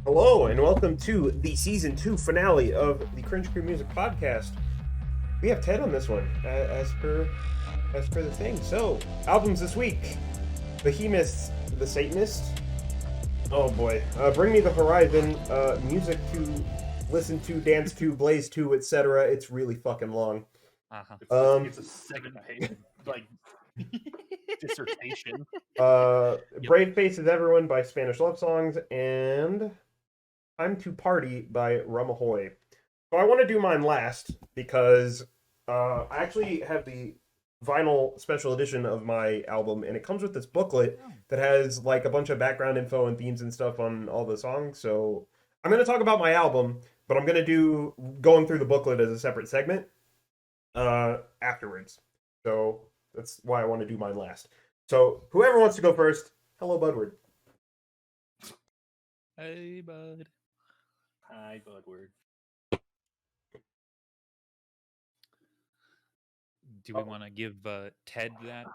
Hello and welcome to the season 2 finale of the Cringe Music Podcast. We have Ted on this one, as per the thing. So, albums this week: Behemoth, the Satanist. Oh boy, Bring Me the Horizon. Music to listen to, dance to, blaze to, etc. It's really fucking long. It's a 7-page dissertation. Brave Faces Everyone by Spanish Love Songs, and Time to Party by Rumahoy. So I want to do mine last because I actually have the vinyl special edition of my album, and it comes with this booklet that has like a bunch of background info and themes and stuff on all the songs. So I'm going to talk about my album, but I'm going to do going through the booklet as a separate segment afterwards. So that's why I want to do mine last. So whoever wants to go first, hello, Budward. Hey, bud. Hi, Budward. Do we want to give Ted that?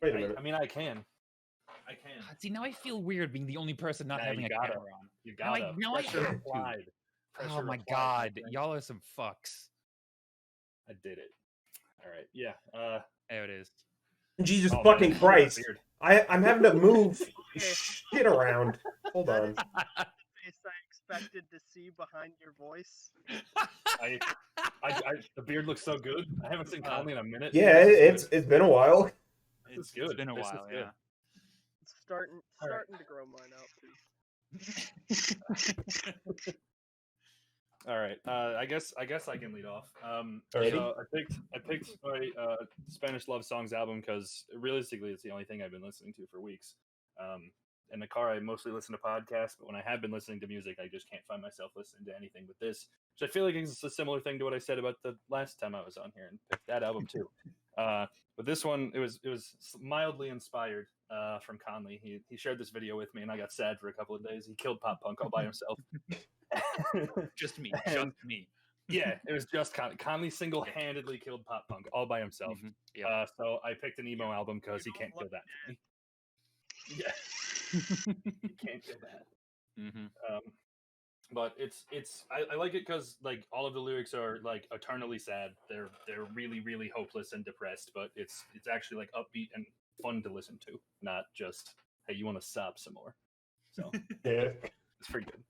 Wait a minute. I mean, I can. See, now I feel weird being the only person not having a camera on. You gotta. Now I Pressure have to. applied. Oh Pressure my applied, god, my friend. y'all are some fucks. I did it. All right. Yeah. There it is. Jesus Oh, fucking man, Christ. weird. I'm having to move shit around. Hold on. Face I expected to see behind your voice. The beard looks so good. I haven't seen Conley in a minute. Yeah, it's been a while. This is good. It's been a This is while, good. yeah. It's starting Alright. to grow mine out too. All right. I guess I can lead off. Alrighty. So I picked my Spanish Love Songs album because realistically it's the only thing I've been listening to for weeks. In the car I mostly listen to podcasts, but when I have been listening to music, I just can't find myself listening to anything but this. Which I feel like is a similar thing to what I said about the last time I was on here and picked that album too. But this one it was mildly inspired from Conley. He shared this video with me and I got sad for a couple of days. He killed pop punk all by himself. Just me. Yeah, it was just Conley single-handedly killed pop punk all by himself. Mm-hmm. Yeah. So I picked an emo album because he can't kill that. Yeah, he can't kill that. Mm-hmm. But I like it because like all of the lyrics are like eternally sad. They're really really hopeless and depressed. But it's actually like upbeat and fun to listen to, not just hey you want to sob some more. So Yeah. it's pretty good.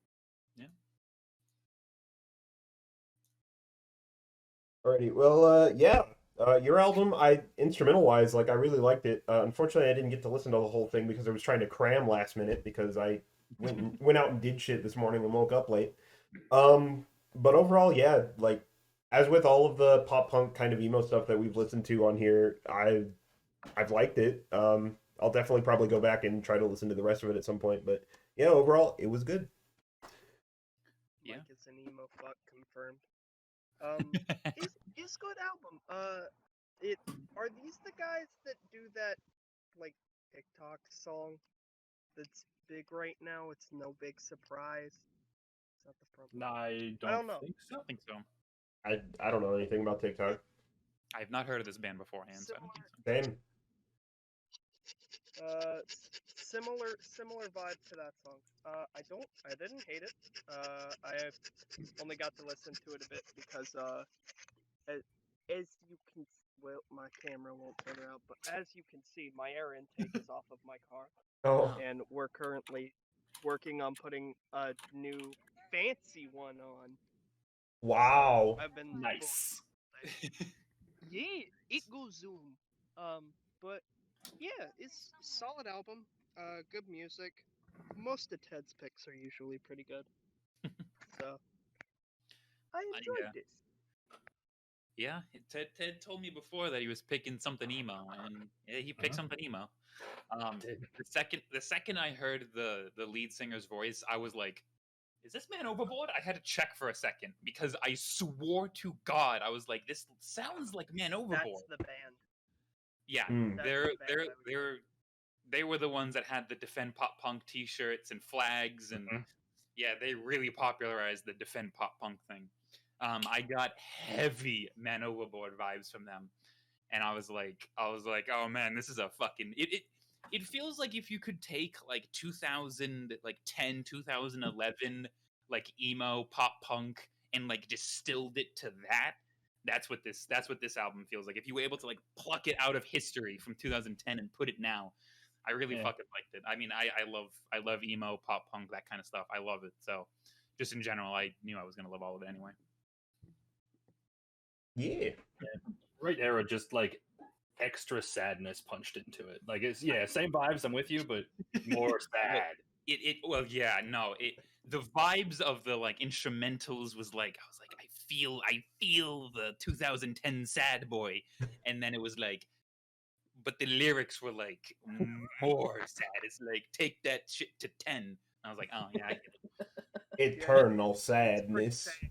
Alrighty. Well, yeah. Your album, instrumental wise, like I really liked it. Unfortunately, I didn't get to listen to the whole thing because I was trying to cram last minute because I went out and did shit this morning and woke up late. But overall, yeah, like as with all of the pop punk kind of emo stuff that we've listened to on here, I've liked it. I'll definitely probably go back and try to listen to the rest of it at some point. But yeah, overall, it was good. Yeah. Mike is an emo fuck confirmed. It's good album. Are these the guys that do that like TikTok song that's big right now? It's no big surprise. Is that the problem? I don't know. think I so. don't think so. I don't know anything about TikTok. I've not heard of this band beforehand, so I don't think so. Same. Similar vibe to that song. I didn't hate it. I only got to listen to it a bit because as you can, well, my camera won't turn around, but as you can see, my air intake is off of my car, Oh, and we're currently working on putting a new fancy one on. wow. I've been Nice. Yeah, it goes zoom. But yeah, it's a solid album. Good music. Most of Ted's picks are usually pretty good. So I enjoyed this. Yeah, Ted told me before that he was picking something emo, and yeah, he picked something emo. The second I heard the lead singer's voice, I was like, "Is this man overboard?" I had to check for a second because I swore to God I was like, "This sounds like Man Overboard." That's the band. Yeah, Mm. they were the ones that had the Defend Pop Punk T-shirts and flags, and Mhm. yeah, they really popularized the Defend Pop Punk thing. I got heavy Man Overboard vibes from them, and I was like, oh man, this is a fucking it. it feels like if you could take like 2010, 2011 like emo pop punk and like distilled it to that. That's what this album feels like. If you were able to like pluck it out of history from 2010 and put it now, I really Yeah. fucking liked it. I mean, I love emo, pop punk, that kind of stuff. I love it. So, just in general, I knew I was gonna love all of it anyway. Yeah. Right era, just like extra sadness punched into it. Like it's same vibes. I'm with you, but more sad. Well, yeah, no, the vibes of the like instrumentals was like I was like I feel the 2010 sad boy, and then it was like, but the lyrics were like more sad. It's like take that shit to 10. And I was like, oh yeah, I get it. Eternal It's pretty sadness. sad.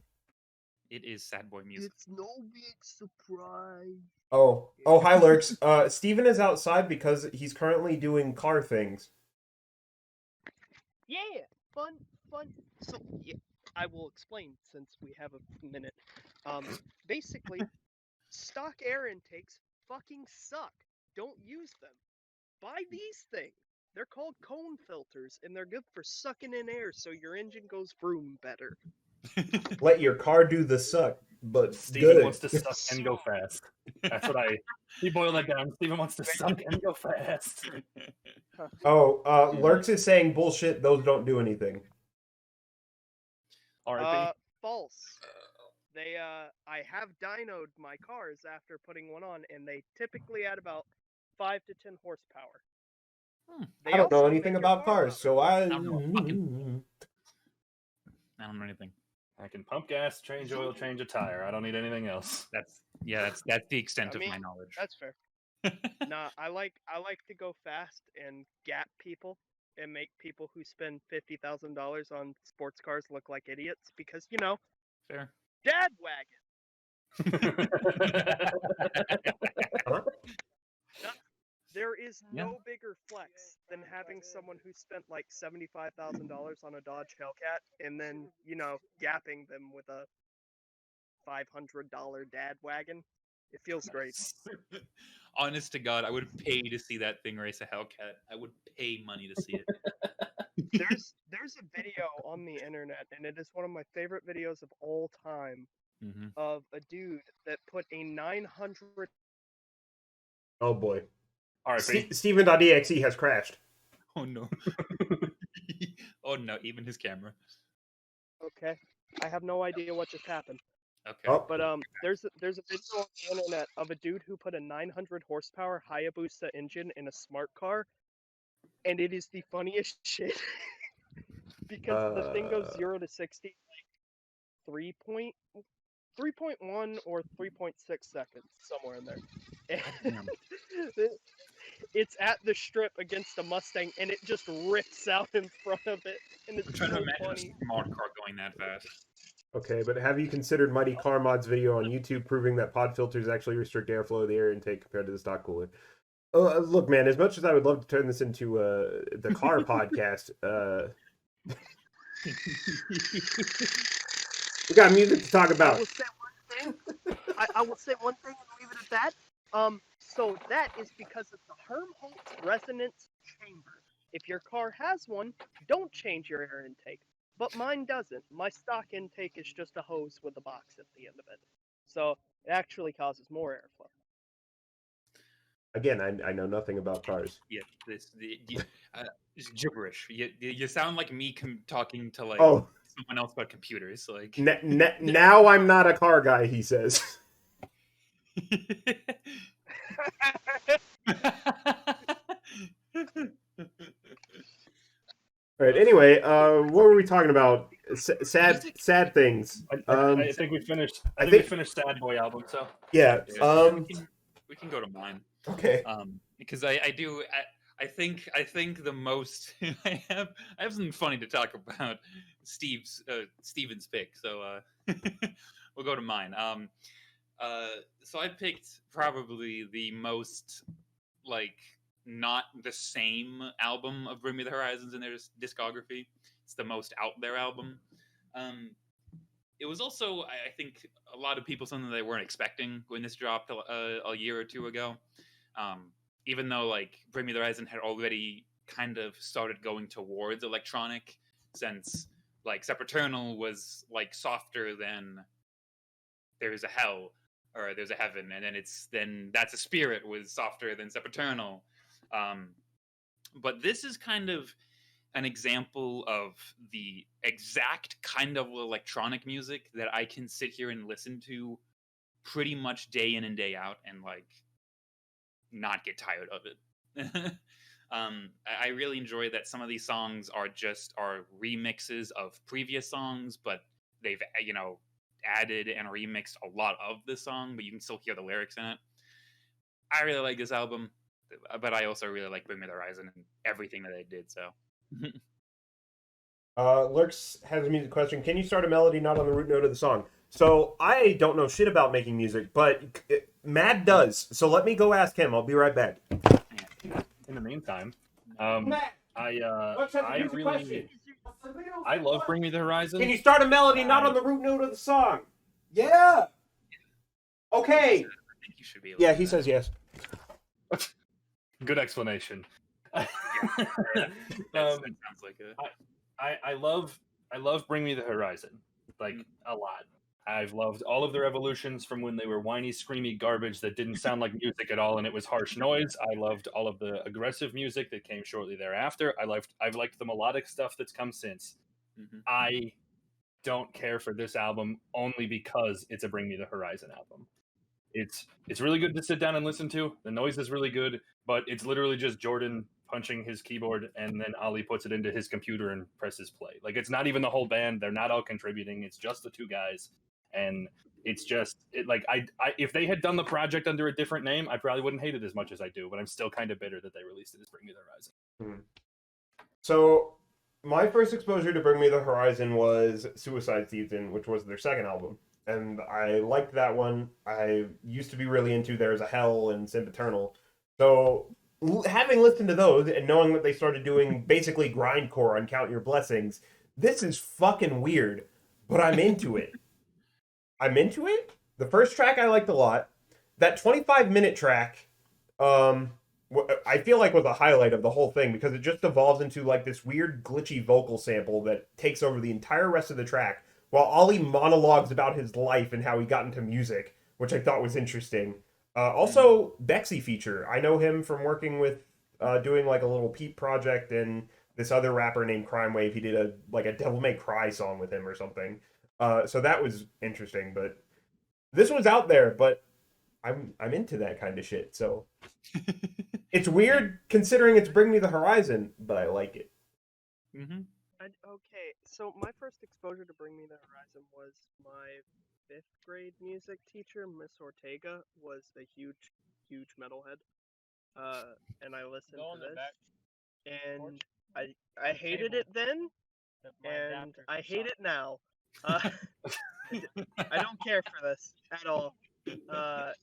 It is sad boy music. It's no big surprise. Oh, hi, Lurks. Steven is outside because he's currently doing car things. Yeah, fun. So yeah, I will explain since we have a minute. Basically, stock air intakes fucking suck. Don't use them. Buy these things. They're called cone filters, and they're good for sucking in air so your engine goes vroom better. Let your car do the suck, but Steven good. wants to suck and go fast. That's what he boiled that down. Steven wants to suck and go fast. Oh, Lurks is saying bullshit. Those don't do anything. R.I.P. False. They I have dynoed my cars after putting one on, and they typically add about 5 to 10 horsepower. They I don't know also anything make your about car cars, louder. so I don't know I don't know anything. I can pump gas, change oil, change a tire. I don't need anything else. That's the extent of my knowledge. That's fair. Nah, I like to go fast and gap people and make people who spend $50,000 on sports cars look like idiots because Fair. dad wagon. Huh? There is no bigger flex than having someone who spent like $75,000 on a Dodge Hellcat and then gapping them with a $500 dad wagon. It feels great. Honest to God, I would pay to see that thing race a Hellcat. I would pay money to see it. There's a video on the internet, and it is one of my favorite videos of all time, of a dude that put a 900. Oh boy. R.I.P. Steven.exe has crashed. Oh no. Oh no, even his camera. Okay, I have no idea what just happened. Okay. Oh, But there's a video on the internet of a dude who put a 900 horsepower Hayabusa engine in a smart car, and it is the funniest shit because the thing goes 0 to 60 like 3.1 or 3.6 seconds, somewhere in there. And it's at the strip against a Mustang, and it just rips out in front of it, and it's I'm trying so to imagine funny. a smart car going that fast. okay, but have you considered Mighty Car Mod's video on YouTube proving that pod filters actually restrict airflow of the air intake compared to the stock cooler? Look, man, as much as I would love to turn this into the car podcast, we got music to talk about. I will say one thing and leave it at that. So that is because of the Helmholtz resonance chamber. If your car has one, don't change your air intake. But mine doesn't. My stock intake is just a hose with a box at the end of it. So it actually causes more airflow. Again, I know nothing about cars. Yeah, it's gibberish. You sound like me talking to like someone else about computers. Like now I'm not a car guy, he says. All right. Anyway, what were we talking about? Sad things. I think we finished. I think we finished Sad Boy album. So yeah. We can go to mine. Okay. Because I think the most I have something funny to talk about. Steven's pick. So we'll go to mine. So I picked probably the most like not the same album of Bring Me the Horizons in their discography. It's the most out there album. It was also, I think, a lot of people something they weren't expecting when this dropped a year or two ago. even though like Bring Me the Horizon had already kind of started going towards electronic, since like Sempiternal was like softer than There's a Hell or There's a Heaven, and then That's a Spirit was softer than Sempiternal. But this is kind of an example of the exact kind of electronic music that I can sit here and listen to pretty much day in and day out and like not get tired of it. I really enjoy that some of these songs are remixes of previous songs, but they've added and remixed a lot of the song, but you can still hear the lyrics in it. I really like this album, but I also really like Bring Me the Horizon and everything that they did. So. Lurks has a music question. Can you start a melody not on the root note of the song? So I don't know shit about making music, but Mad does. So let me go ask him. I'll be right back. In the meantime, Matt, I love Bring Me the Horizon. Can you start a melody not on the root note of the song? Yeah. Okay. I think you should be able Yeah, to he do says yes. Good explanation. that. That sounds like it. I love Bring Me the Horizon, like a lot. I've loved all of their evolutions from when they were whiny, screamy garbage that didn't sound like music at all, and it was harsh noise. I loved all of the aggressive music that came shortly thereafter. I've liked the melodic stuff that's come since. Mm-hmm. I don't care for this album only because it's a Bring Me the Horizon album. It's really good to sit down and listen to. The noise is really good, but it's literally just Jordan punching his keyboard and then Ollie puts it into his computer and presses play. Like, it's not even the whole band. They're not all contributing. It's just the two guys. And it's just I if they had done the project under a different name, I probably wouldn't hate it as much as I do, but I'm still kind of bitter that they released it as Bring Me the Horizon. So my first exposure to Bring Me the Horizon was Suicide Season, which was their second album. And I liked that one. I used to be really into There's a Hell and Sempiternal. So having listened to those and knowing that they started doing basically grindcore on Count Your Blessings, this is fucking weird, but I'm into it. I'm into it. The first track I liked a lot. That 25-minute track, I feel like was a highlight of the whole thing because it just evolves into like this weird glitchy vocal sample that takes over the entire rest of the track, while Ollie monologues about his life and how he got into music, which I thought was interesting. Also, Bexy feature. I know him from working with doing like a little Peep project and this other rapper named Crime Wave. He did a Devil May Cry song with him or something. So that was interesting, but this was out there, but I'm into that kind of shit. So it's weird considering it's Bring Me the Horizon, but I like it. Mm-hmm. Okay, so my first exposure to Bring Me the Horizon was my 5th grade music teacher, Miss Ortega, was a huge metalhead. And I listened to this, and I hated it then, and I hate it now. I don't care for this at all.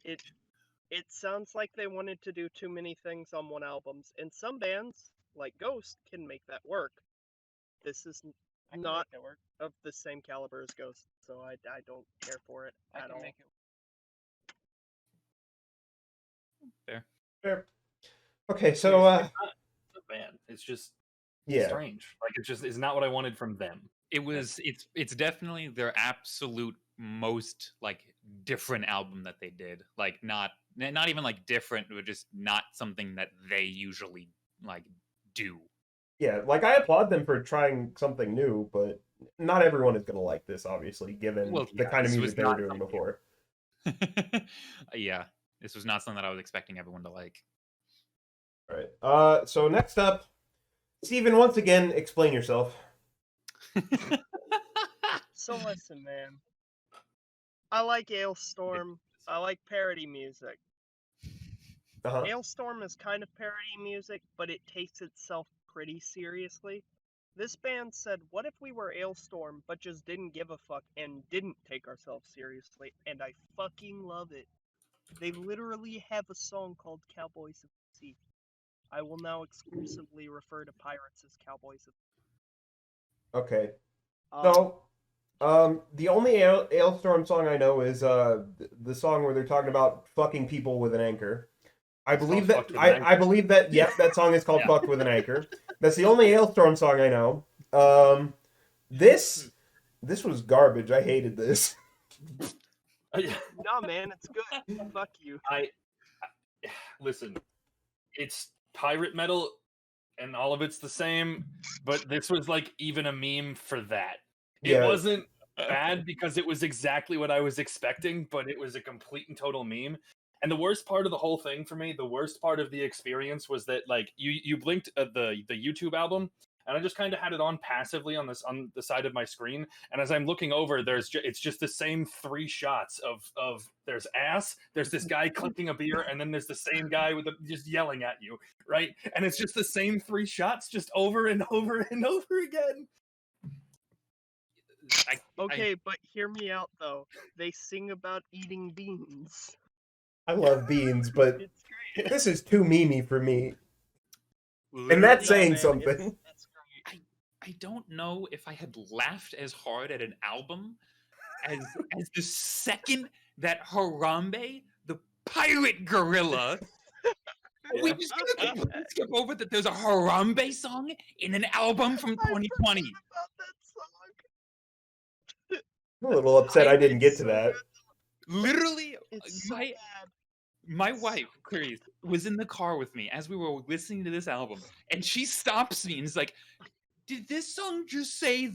It sounds like they wanted to do too many things on one album, and some bands like Ghost can make that work. This is not of the same caliber as Ghost, so I don't care for it at all. Fair. Okay, so Man, it's just yeah, strange. Like, it's not what I wanted from them. It's definitely their absolute most like different album that they did. Like not even like different, but just not something that they usually like do. yeah, like I applaud them for trying something new, but not everyone is gonna like this, obviously, given the kind of music they were doing before. Yeah, this was not something that I was expecting everyone to like. All right. So next up, Steven, once again, explain yourself. So listen, man. I like Ailstorm. I like parody music. Uh-huh. Ailstorm is kind of parody music, but it takes itself pretty seriously. This band said, what if we were Ailstorm, but just didn't give a fuck and didn't take ourselves seriously? And I fucking love it. They literally have a song called Cowboys of the Sea. I will now exclusively refer to pirates as Cowboys of the Sea. Okay. So, the only Ailstorm song I know is the song where they're talking about fucking people with an anchor. I believe that. Fucked with an Anchor. I believe that. Yep, that song is called Yeah. "Fucked with an Anchor." That's the only Hailstorm song I know. This was garbage. I hated this. Nah, man, it's good. Fuck you. I listen. It's pirate metal, and all of it's the same. But this was like even a meme for that. It Yeah. wasn't bad because it was exactly what I was expecting, but it was a complete and total meme. And the worst part of the whole thing for me, the worst part of the experience was that like you blinked at the YouTube album, and I just kind of had it on passively on the side of my screen. And as I'm looking over, it's just the same 3 shots of there's ass, there's this guy clinking a beer, and then there's the same guy just yelling at you, right? And it's just the same 3 shots just over and over and over again. Okay, but hear me out though. They sing about eating beans. I love beans, but It's great. this is too memey for me. And Literally, that's saying man, something. That's great. I don't know if I had laughed as hard at an album as the second that Harambe, the pirate gorilla. We just gonna completely skip over that there's a Harambe song in an album from 2020. About that song. I'm a little upset I didn't get to that. Literally, It's so my bad. my wife, Clarice, was in the car with me as we were listening to this album, and she stops me and is like, "Did this song just say?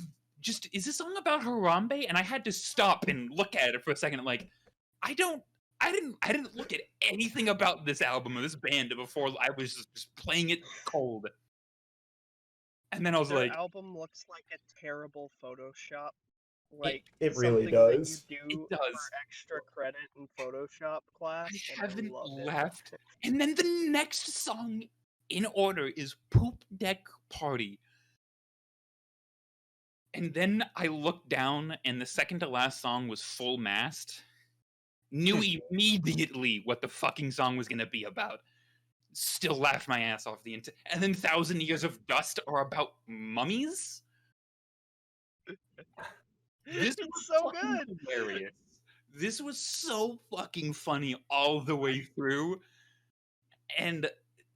Is this song about Harambe?" And I had to stop and look at it for a second. I'm like, I didn't look at anything about this album or this band before I was just playing it cold. And then I was Their like, album looks like a terrible Photoshop. Like it really something does. that you It do does. for extra credit in Photoshop class. I and haven't love it. left. And then the next song in order is Poop Deck Party. And then I looked down, and the second to last song was Full Mast. Knew immediately what the fucking song was going to be about. Still laughed my ass off the entire. And then 1,000 Years of Dust are about mummies? This It's was so fucking good. hilarious. This was so fucking funny all the way through. And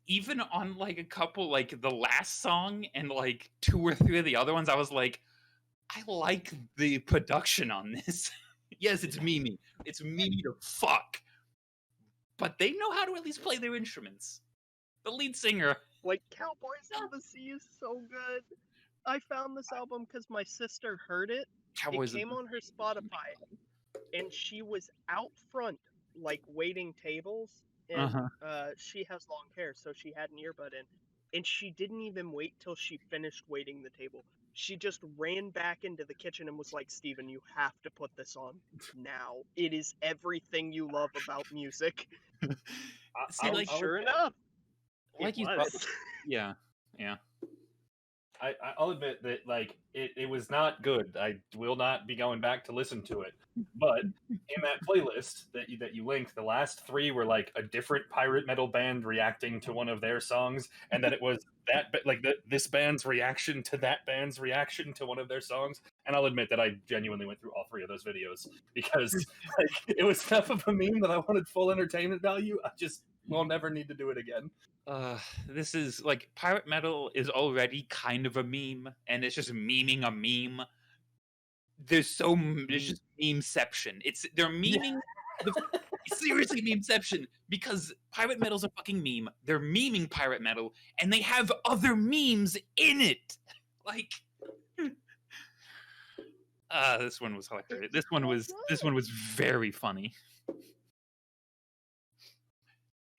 even on like a couple, like the last song and like 2 or 3 of the other ones, I was like, I like the production on this. Yes, it's memey. It's memey to fuck. But they know how to at least play their instruments. The lead singer. Like Cowboys of the Sea is so good. I found this album because my sister heard it. Cowboys. It came on her Spotify, and she was out front, like waiting tables. And she has long hair, so she had an earbud in. And she didn't even wait till she finished waiting the table. She just ran back into the kitchen and was like, "Steven, you have to put this on now. It is everything you love about music." See, like, Sure enough, like it you was. thought. Yeah. I'll admit that like it was not good. I will not be going back to listen to it. But in that playlist that you linked, the last 3 were like a different pirate metal band reacting to one of their songs, and that it was this band's reaction to that band's reaction to one of their songs. And I'll admit that I genuinely went through all 3 of those videos because like it was enough of a meme that I wanted full entertainment value. I just will never need to do it again. This is like pirate metal is already kind of a meme, and it's just memeing a meme. There's just memeception. They're memeing seriously memeception because pirate metal's a fucking meme. They're memeing pirate metal, and they have other memes in it. Like, this one was hilarious. This one was very funny.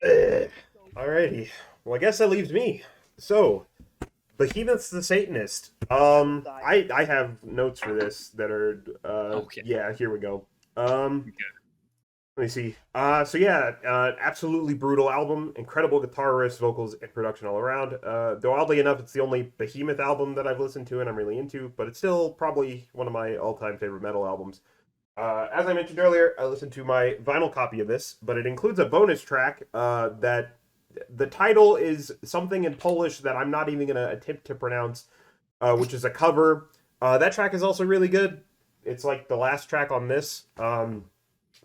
Alrighty. Well, I guess that leaves me. So, Behemoth's the Satanist. I have notes for this that are Okay. Yeah, here we go. Let me see. Absolutely brutal album, incredible guitar riffs, vocals, and production all around. Though oddly enough, it's the only Behemoth album that I've listened to and I'm really into, but it's still probably one of my all-time favorite metal albums. As I mentioned earlier, I listened to my vinyl copy of this, but it includes a bonus track that the title is something in Polish that I'm not even going to attempt to pronounce, which is a cover. That track is also really good. It's like the last track on this.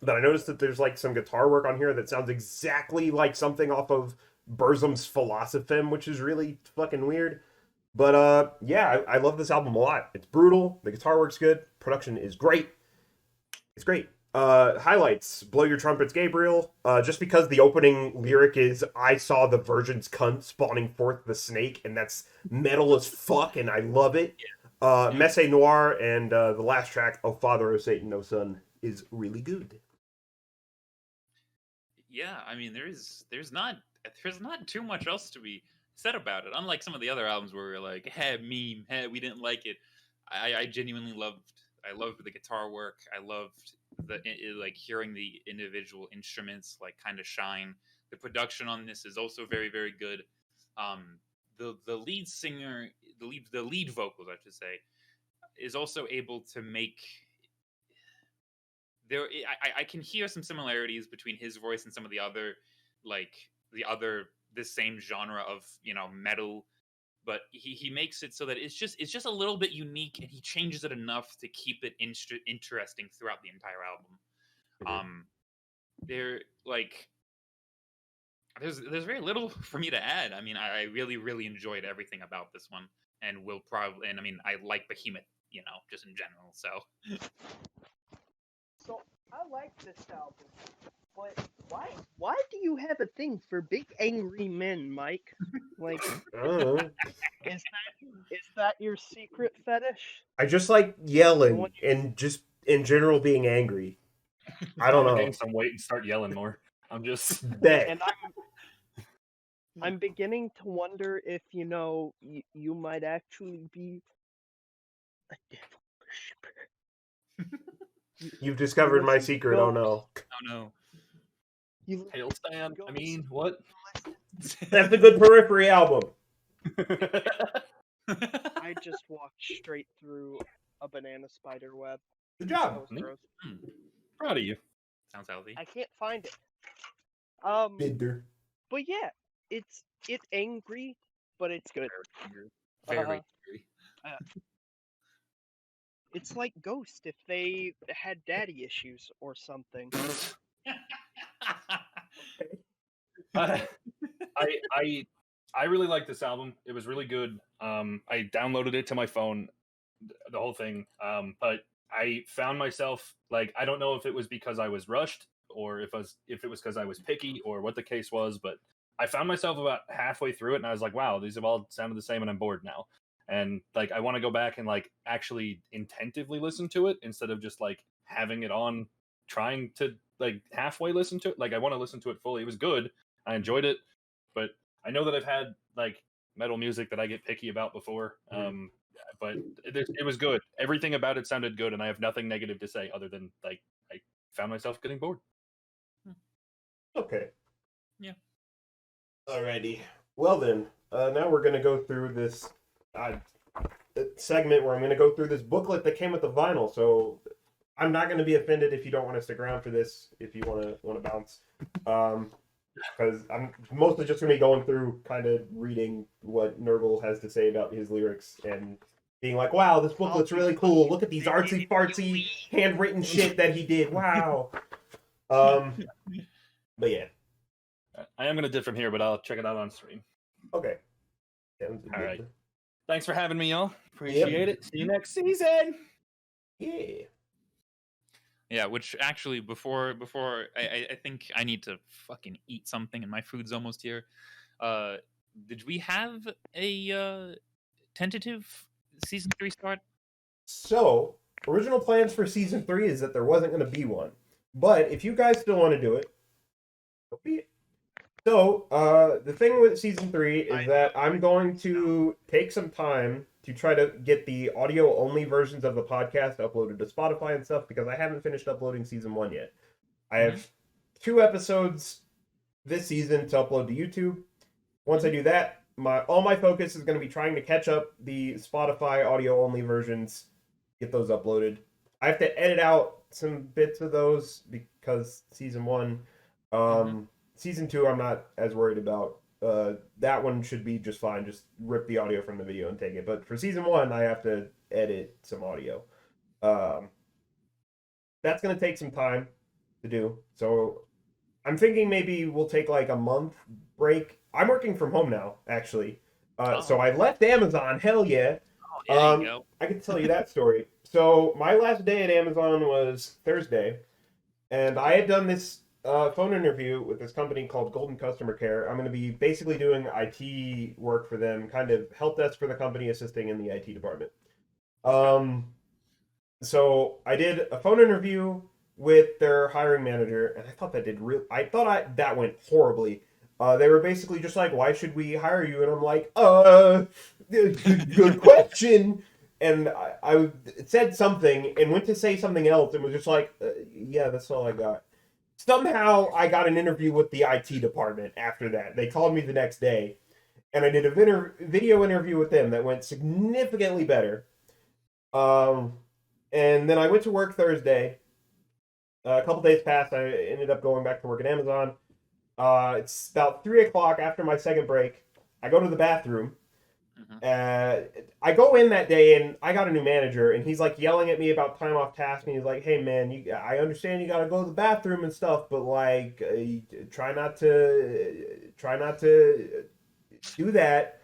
But I noticed that there's like some guitar work on here that sounds exactly like something off of Burzum's Philosophem, which is really fucking weird. But yeah, I love this album a lot. It's brutal. The guitar work's good. Production is great. It's great. Highlights: Blow Your Trumpets, Gabriel. Just because the opening lyric is "I saw the virgin's cunt spawning forth the snake," and that's metal as fuck, and I love it. Messe Noir and the last track, "Oh Father, O Satan, No Son," is really good. Yeah, I mean, there's not too much else to be said about it. Unlike some of the other albums where we're like, "Hey, meme, hey, we didn't like it." I genuinely loved the guitar work. I loved like hearing the individual instruments like kind of shine. The production on this is also very very good. The lead singer, the lead vocals, I should say, is also able to make there. I can hear some similarities between his voice and some of the other like this same genre of metal, but he makes it so that it's just a little bit unique, and he changes it enough to keep it interesting throughout the entire album. Um, there like there's very little for me to add. I mean, I really really enjoyed everything about this one, and will probably and I mean I like Behemoth, just in general. So So I like this album, but why do you have a thing for big angry men, Mike? Like, I don't know. is that your secret fetish? I just like yelling and just in general being angry. I don't I'm gonna know. gain some weight and start yelling more. I'm just Bet. And I'm beginning to wonder if you might actually be a devil worshiper. You've discovered my secret. Oh no. oh no. You hail stand. Go I mean, listen- what? That's a good Periphery album. I just walked straight through a banana spider web. Good That job. was Neat. gross. Proud of you. Sounds healthy. I can't find it. Binder. But yeah, it's angry, but it's good. Very Uh, very. It's like Ghost if they had daddy issues or something. I I really like this album. It was really good. I downloaded it to my phone, the whole thing. But I found myself like I don't know if it was because I was rushed or if it was because I was picky or what the case was, but I found myself about halfway through it and I was like, wow, these have all sounded the same and I'm bored now. And like I want to go back and like actually intentively listen to it instead of just like having it on trying to like halfway listen to it. Like I want to listen to it fully. It was good. I enjoyed it, but I know that I've had like metal music that I get picky about before. But it was good. Everything about it sounded good, and I have nothing negative to say other than like I found myself getting bored. Okay. Yeah. Alrighty. Well then, now we're gonna go through this segment where I'm gonna go through this booklet that came with the vinyl. So I'm not gonna be offended if you don't want to stick around for this. If you want to bounce, because I'm mostly just gonna be going through, kind of reading what Nurgle has to say about his lyrics and being like, wow, this booklet's really cool. Look at these artsy fartsy handwritten shit that he did. Wow. But yeah. I am going to dip from here, but I'll check it out on stream. Okay. All right. Thanks for having me, y'all. Appreciate it. See you next season. Yeah. Yeah, which actually before I think I need to fucking eat something and my food's almost here. Did we have a tentative season 3 start? So, original plans for season 3 is that there wasn't going to be one. But if you guys still want to do it, so be it. So, the thing with season 3 is that I'm going to take some time to try to get the audio-only versions of the podcast uploaded to Spotify and stuff, because I haven't finished uploading season 1 yet. I have 2 episodes this season to upload to YouTube. Once I do that, all my focus is going to be trying to catch up the Spotify audio-only versions, get those uploaded. I have to edit out some bits of those because season 1... Season 2, I'm not as worried about. That one should be just fine. Just rip the audio from the video and take it. But for season 1, I have to edit some audio. That's going to take some time. to do. So I'm thinking maybe we'll take like a month break. I'm working from home now, actually. So I left Amazon. Hell yeah. Oh, there you go. I can tell you that story. So my last day at Amazon was Thursday, and I had done this phone interview with this company called Golden Customer Care. I'm going to be basically doing IT work for them, kind of help desk for the company, assisting in the IT department. So I did a phone interview with their hiring manager, and I thought that went horribly. They were basically just like, "Why should we hire you?" And I'm like, good question." And I said something and went to say something else, and was just like, "Yeah, that's all I got." Somehow, I got an interview with the IT department after that. They called me the next day, and I did a video interview with them that went significantly better. Um, and then I went to work Thursday. A couple days passed. I ended up going back to work at Amazon. It's about 3 o'clock after my second break. I go to the bathroom. I go in that day and I got a new manager, and he's like yelling at me about time off task. And he's like, "Hey man, I understand you got to go to the bathroom and stuff, but like, try not to do that."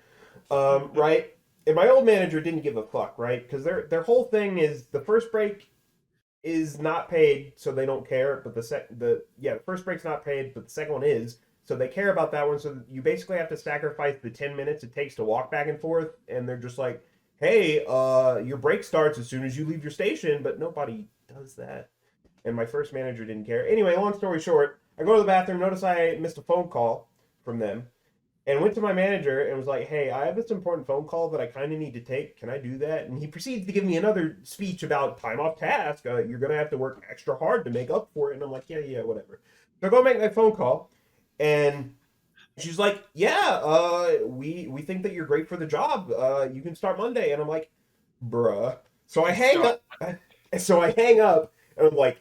Right? And my old manager didn't give a fuck, right? Because their whole thing is the first break is not paid, so they don't care. But the first break's not paid, but the second one is, so they care about that one. So you basically have to sacrifice the 10 minutes it takes to walk back and forth, and they're just like, "Hey, your break starts as soon as you leave your station," but nobody does that. And my first manager didn't care. Anyway, long story short, I go to the bathroom, notice I missed a phone call from them, and went to my manager and was like, "Hey, I have this important phone call that I kind of need to take. Can I do that?" And he proceeds to give me another speech about time off task. You're going to have to work extra hard to make up for it. And I'm like, yeah, whatever. So I go make my phone call, and she's like, "Yeah, we think that you're great for the job. You can start Monday." And I'm like, "Bruh." So I hang up. So I hang up, and I'm like,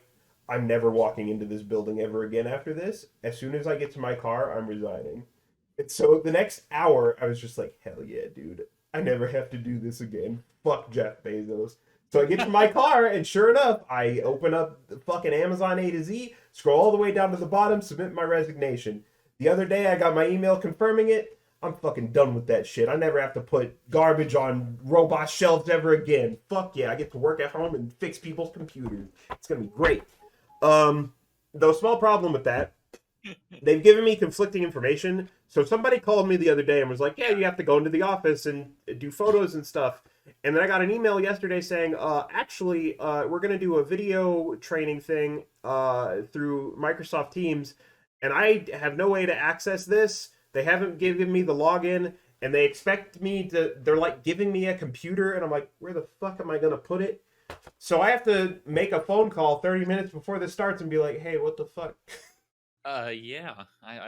"I'm never walking into this building ever again after this. As soon as I get to my car, I'm resigning." And so the next hour, I was just like, "Hell yeah, dude. I never have to do this again. Fuck Jeff Bezos." So I get to my car, and sure enough, I open up the fucking Amazon A to Z, scroll all the way down to the bottom, submit my resignation. The other day, I got my email confirming it. I'm fucking done with that shit. I never have to put garbage on robot shelves ever again. Fuck yeah, I get to work at home and fix people's computers. It's gonna be great. Though small problem with that, they've given me conflicting information. So somebody called me the other day and was like, "Yeah, you have to go into the office and do photos and stuff." And then I got an email yesterday saying, "Actually, we're going to do a video training thing through Microsoft Teams, and I have no way to access this. They haven't given me the login, and they expect me to, they're like giving me a computer." And I'm like, "Where the fuck am I going to put it?" So I have to make a phone call 30 minutes before this starts and be like, "Hey, what the fuck?" Yeah,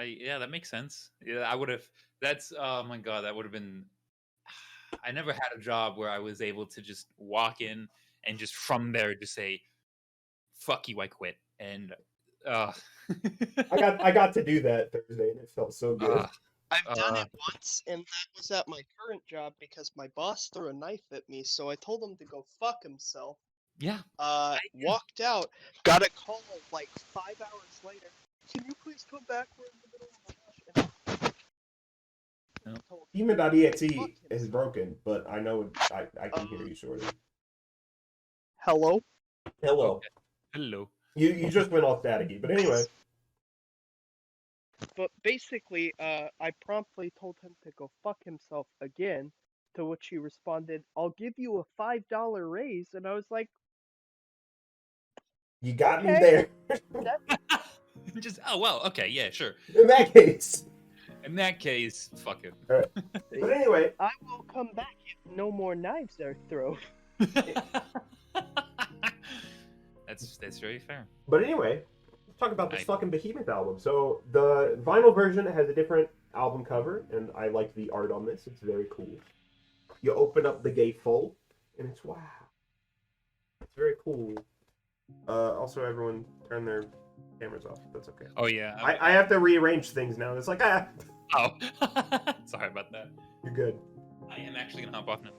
yeah, that makes sense. Yeah, I would have. That's oh my god, that would have been. I never had a job where I was able to just walk in and just from there just say, "Fuck you, I quit." And uh, I got to do that Thursday, and it felt so good. I've done it once, and that was at my current job because my boss threw a knife at me, so I told him to go fuck himself. yeah, Walked out, got a call like 5 hours later. "Can you please come back? We're in the middle of a rush." And I told him to go Demon.exe fuck is himself. broken, but I know I can hear you sort of. Hello? Hello. okay. Hello. You just went all staticky, but anyway. But basically, I promptly told him to go fuck himself again, to which he responded, "I'll give you a $5 raise." And I was like, You got me okay. there. Just oh well, okay, yeah, sure. In that case. In that case, fuck it. All right. But anyway, I will come back if no more knives are thrown. That's very fair. But anyway, let's talk about this I- fucking Behemoth album. So the vinyl version has a different album cover, and I like the art on this. It's very cool. You open up the gatefold, and it's wow. It's very cool. Also, everyone turn their cameras off. That's okay. Oh yeah. I have to rearrange things now. It's like, Oh, sorry about that. you're good. I am actually gonna hop off now.